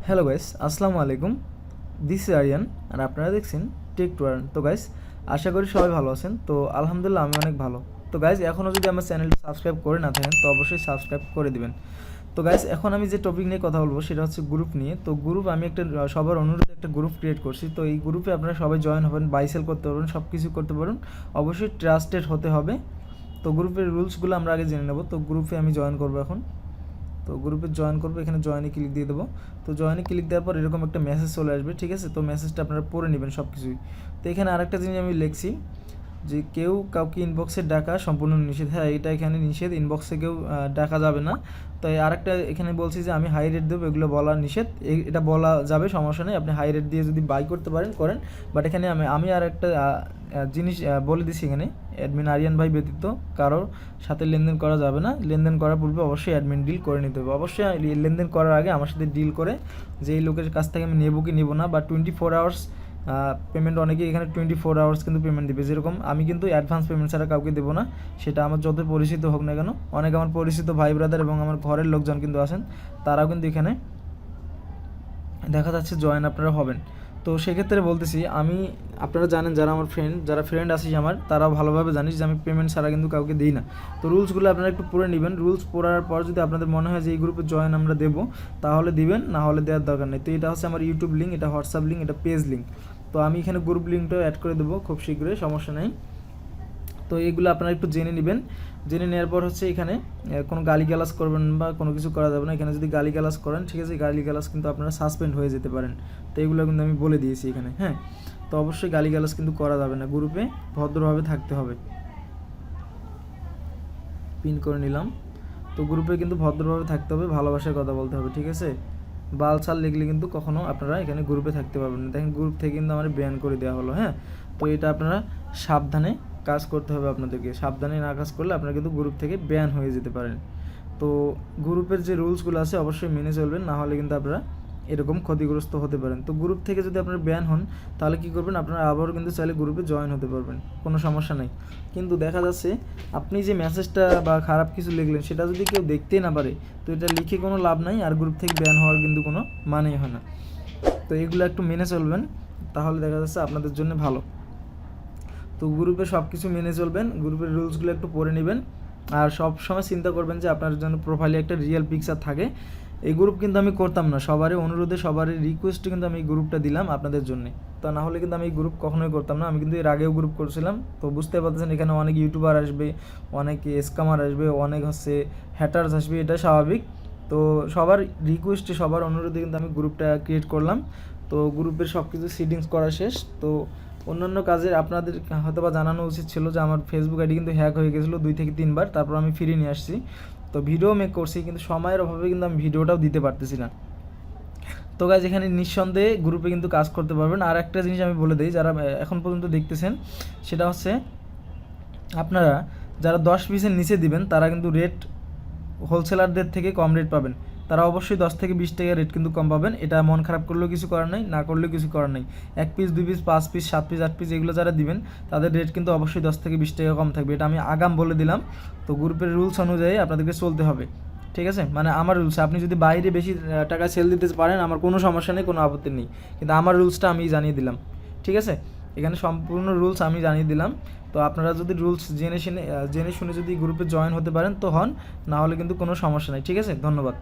Hello guys, আসসালামু আলাইকুম। This is Aryan আর আপনারা দেখছেন টেক টু আর্ন। তো গাইস, আশা করি সবাই ভালো আছেন। তো আলহামদুলিল্লাহ আমি অনেক ভালো। তো গাইস, এখনও যদি আমার চ্যানেলটা সাবস্ক্রাইব করে না থাকেন তো অবশ্যই সাবস্ক্রাইব করে দিবেন। তো গাইস, এখন আমি যে টপিক নিয়ে কথা বলবো সেটা হচ্ছে গ্রুপ নিয়ে। তো গ্রুপ আমি একটা সবার অনুরোধে একটা গ্রুপ ক্রিয়েট করছি। তো এই গ্রুপে আপনারা সবাই জয়েন হবেন, বাই সেল করতে পারবেন, সব কিছু করতে পারবেন। অবশ্যই ট্রাস্টেড হতে হবে। তো গ্রুপের রুলসগুলো আমরা আগে জেনে নেব। তো গ্রুপে আমি জয়েন করবো এখন। তো গ্রুপে জয়েন করবো, এখানে জয়েনে ক্লিক দিয়ে দেবো। তো জয়েনে ক্লিক দেওয়ার পর এরকম একটা মেসেজ চলে আসবে, ঠিক আছে। তো মেসেজটা আপনারা পড়ে নেবেন সব কিছুই। তো এখানে আরেকটা জিনিস আমি লিখছি যে কেউ কাউকে ইনবক্সে ডাকা সম্পূর্ণ নিষেধ। হ্যাঁ, এটা এখানে নিষেধ, ইনবক্সে কেউ ডাকা যাবে না। তো আরেকটা এখানে বলছি যে আমি হাই রেট দেবো, এগুলো বলা নিষেধ। এটা বলা যাবে, সমস্যা নেই, আপনি হাই রেট দিয়ে যদি বাই করতে পারেন করেন। বাট এখানে আমি আর একটা জিনিস বলে দিচ্ছি, এখানে অ্যাডমিন আরিয়ান ভাই ব্যতীত কারোর সাথে লেনদেন করা যাবে না। লেনদেন করার পূর্বে অবশ্যই অ্যাডমিন ডিল করে নিতে হবে। অবশ্যই লেনদেন করার আগে আমার সাথে ডিল করে যে এই লোকের কাছ থেকে আমি নেবো কি নেবো না, বা 24 আওয়ার্স পেমেন্ট। অনেকেই এখানে 24 আওয়ার্স কিন্তু পেমেন্ট দেবে। যেরকম আমি কিন্তু অ্যাডভান্স পেমেন্ট ছাড়া কাউকে দেবো না, সেটা আমার যত পরিচিত হোক না কেন। অনেক আমার পরিচিত ভাই ব্রাদার এবং আমার ঘরের লোকজন কিন্তু আছেন, তারাও কিন্তু এখানে দেখা যাচ্ছে জয়েন আপনারা হবেন। তো সেক্ষেত্রে বলতেছি, আপনারা জানেন, যারা ফ্রেন্ড আছে আমার, তারা ভালোভাবে জানিস যে আমি পেমেন্ট ছাড়া কিন্তু কাউকে দিই না। তো রুলসগুলো আপনারা একটু পড়ে নেবেন। রুলস পড়ার পর যদি আপনাদের মনে হয় যে এই গ্রুপে জয়েন আমরা দেবো, তাহলে দিবেন, না হলে দেওয়ার দরকার নেই। তো এটা হচ্ছে আমার ইউটিউব লিঙ্ক, এটা হোয়াটসঅ্যাপ লিঙ্ক, এটা পেজ লিঙ্ক। তো আমি এখানে গ্রুপ লিঙ্কটাও অ্যাড করে দেবো খুব শীঘ্রই, সমস্যা নেই। তো এগুলো আপনারা একটু জেনে নেবেন। জেনে নেওয়ার পর হচ্ছে এখানে কোনো গালিগালাজ করবেন বা কোনো কিছু করা যাবে না। এখানে যদি গালিগালাজ করেন, ঠিক আছে, গালিগালাজ কিন্তু আপনারা সাসপেন্ড হয়ে যেতে পারেন। তো এগুলো কিন্তু আমি বলে দিয়েছি এখানে, হ্যাঁ। তো অবশ্যই গালিগালাজ কিন্তু করা যাবে না, গ্রুপে ভদ্রভাবে থাকতে হবে। পিন করে নিলাম। তো গ্রুপে কিন্তু ভদ্রভাবে থাকতে হবে, ভালোবাসার কথা বলতে হবে, ঠিক আছে। বালছাল লিখলে কিন্তু কখনো আপনারা এখানে গ্রুপে থাকতে পারবেন না। দেখেন, গ্রুপ থেকে কিন্তু আমার ব্যান করে দেওয়া হলো, হ্যাঁ। তো এটা আপনারা সাবধানে কাজ করতে হবে আপনাদেরকে। সাবধানে না কাজ করলে আপনারা কিন্তু গ্রুপ থেকে ব্যান হয়ে যেতে পারেন। তো গ্রুপের যে রুলসগুলো আছে অবশ্যই মেনে চলবেন, না হলে কিন্তু আপনারা এরকম ক্ষতিগ্রস্ত হতে পারেন। তো গ্রুপ থেকে যদি আপনারা ব্যান হন, তাহলে কী করবেন, আপনারা আবারও কিন্তু চাইলে গ্রুপে জয়েন হতে পারবেন, কোনো সমস্যা নেই। কিন্তু দেখা যাচ্ছে আপনি যে মেসেজটা বা খারাপ কিছু লিখলেন সেটা যদি কেউ দেখতেই না পারে, তো এটা লিখে কোনো লাভ নাই, আর গ্রুপ থেকে ব্যান হওয়ার কিন্তু কোনো মানেই হয় না। তো এগুলো একটু মেনে চলবেন, তাহলে দেখা যাচ্ছে আপনাদের জন্য ভালো। তো গ্রুপে সব কিছু মেনে চলবেন, গ্রুপের রুলসগুলো একটু পড়ে নেবেন। আর সব সময় চিন্তা করবেন যে আপনার জন্য প্রোফাইলে একটা রিয়েল পিকচার থাকে। এই গ্রুপ কিন্তু আমি করতাম না, সবারই অনুরোধে, সবারই রিকোয়েস্টে কিন্তু আমি এই গ্রুপটা দিলাম আপনাদের জন্যে। তা না হলে কিন্তু আমি এই গ্রুপ কখনোই করতাম না। আমি কিন্তু এর আগেও গ্রুপ করছিলাম। তো বুঝতে পারতেছেন, এখানে অনেক ইউটিউবার আসবে, অনেক স্ক্যামার আসবে, অনেক হচ্ছে হ্যাটার্স আসবে, এটা স্বাভাবিক। তো সবার রিকোয়েস্টে, সবার অনুরোধে কিন্তু আমি গ্রুপটা ক্রিয়েট করলাম। তো গ্রুপের সব কিছু সেটিংস করা শেষ। তো অন্যান্য কাজে আপনাদের হয়তো বা জানানো উচিত ছিল যে আমার ফেসবুক আইডি কিন্তু হ্যাক হয়ে গেছিলো 2 থেকে 3 বার, তারপর আমি ফিরিয়ে নিয়ে আসছি। তো ভিডিও মেক করছি, কিন্তু সময়ের অভাবে কিন্তু আমি ভিডিওটাও দিতে পারতেছি না। তো গাইজ, এখানে নিঃসন্দেহে গ্রুপে কিন্তু কাজ করতে পারবেন। আর একটা জিনিস আমি বলে দিই, যারা এখন পর্যন্ত দেখতেছেন, সেটা হচ্ছে আপনারা যারা 10 পিসের নিচে দিবেন তারা কিন্তু রেট হোলসেলারদের থেকে কম রেট পাবেন। তারা অবশ্যই 10 থেকে 20 টাকা রেট কিন্তু কম পাবেন। এটা মন খারাপ করলেও কিছু করার নেই, না করলেও কিছু করার নেই। 1 piece, 2 piece, 5 piece, 7 piece, 8 piece এগুলো যারা দিবেন তাদের রেট কিন্তু অবশ্যই 10 থেকে 20 টাকা কম থাকবে। এটা আমি আগাম বলে দিলাম। তো গ্রুপের রুলস অনুযায়ী আপনাদেরকে চলতে হবে, ঠিক আছে। মানে আমার রুলস, আপনি যদি বাইরে বেশি টাকা সেল দিতে পারেন আমার কোনো সমস্যা নেই, কোনো আপত্তি নেই, কিন্তু আমার রুলসটা আমি জানিয়ে দিলাম, ঠিক আছে। এখানে সম্পূর্ণ রুলস আমি জানিয়ে দিলাম। তো আপনারা যদি রুলস জেনে শুনে যদি গ্রুপে জয়েন হতে পারেন তো হন, না হলে কিন্তু কোনো সমস্যা নেই, ঠিক আছে। ধন্যবাদ।